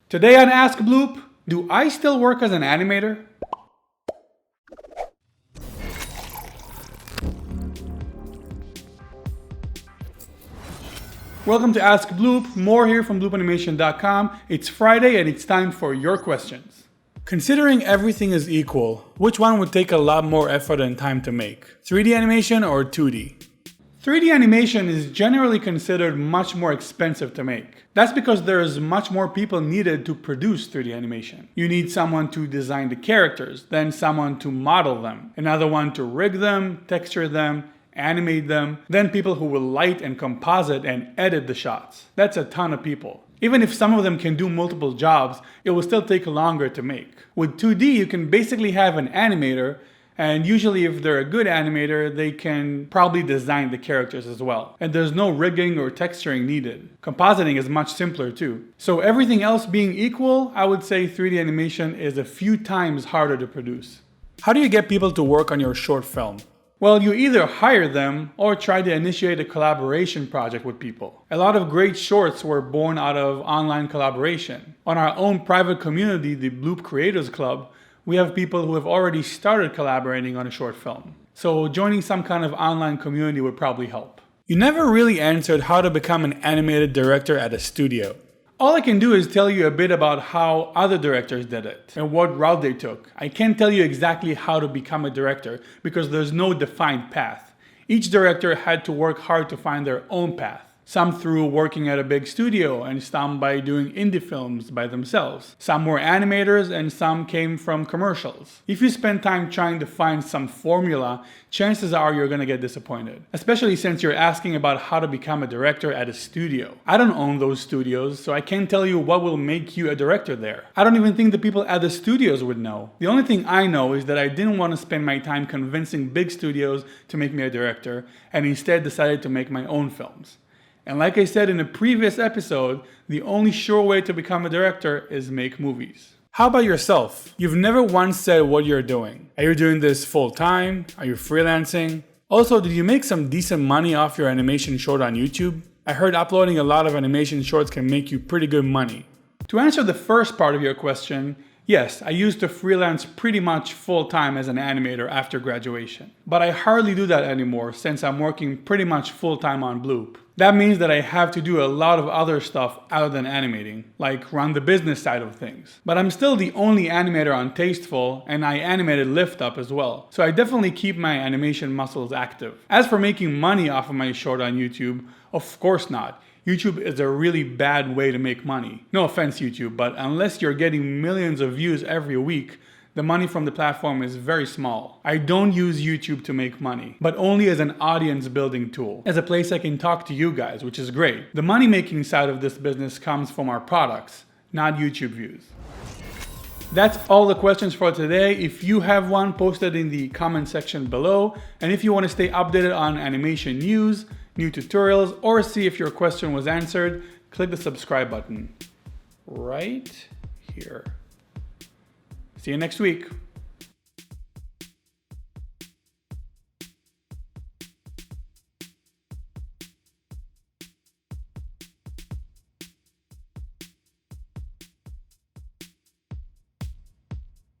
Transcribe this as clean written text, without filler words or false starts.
Today on AskBloop, do I still work as an animator? Welcome to AskBloop, more here from bloopanimations.com. It's Friday and it's time for your questions. Considering everything is equal, which one would take a lot more effort and time to make? 3D animation or 2D? 3D animation is generally considered much more expensive to make. That's because there's much more people needed to produce 3D animation. You need someone to design the characters, then someone to model them, another one to rig them, texture them, animate them, then people who will light and composite and edit the shots. That's a ton of people. Even if some of them can do multiple jobs, it will still take longer to make. With 2D, you can basically have an animator, and usually if they're a good animator, they can probably design the characters as well. And there's no rigging or texturing needed. Compositing is much simpler too. So everything else being equal, I would say 3D animation is a few times harder to produce. How do you get people to work on your short film? Well, you either hire them or try to initiate a collaboration project with people. A lot of great shorts were born out of online collaboration. On our own private community, the Bloop Creators Club, we have people who have already started collaborating on a short film. So joining some kind of online community would probably help. You never really answered how to become an animated director at a studio. All I can do is tell you a bit about how other directors did it and what route they took. I can't tell you exactly how to become a director because there's no defined path. Each director had to work hard to find their own path. Some through working at a big studio and some by doing indie films by themselves. Some were animators and some came from commercials. If you spend time trying to find some formula, chances are you're gonna get disappointed. Especially since you're asking about how to become a director at a studio. I don't own those studios, so I can't tell you what will make you a director there. I don't even think the people at the studios would know. The only thing I know is that I didn't want to spend my time convincing big studios to make me a director and instead decided to make my own films. And like I said in a previous episode, the only sure way to become a director is make movies. How about yourself? You've never once said what you're doing. Are you doing this full time? Are you freelancing? Also, did you make some decent money off your animation short on YouTube? I heard uploading a lot of animation shorts can make you pretty good money. To answer the first part of your question, yes, I used to freelance pretty much full-time as an animator after graduation. But I hardly do that anymore since I'm working pretty much full-time on Bloop. That means that I have to do a lot of other stuff other than animating, like run the business side of things. But I'm still the only animator on Tasteful, and I animated Lift Up as well. So I definitely keep my animation muscles active. As for making money off of my short on YouTube, of course not. YouTube is a really bad way to make money. No offense, YouTube, but unless you're getting millions of views every week, the money from the platform is very small. I don't use YouTube to make money, but only as an audience building tool, as a place I can talk to you guys, which is great. The money making side of this business comes from our products, not YouTube views. That's all the questions for today. If you have one, post it in the comment section below. And if you want to stay updated on animation news, new tutorials, or see if your question was answered, click the subscribe button right here. See you next week.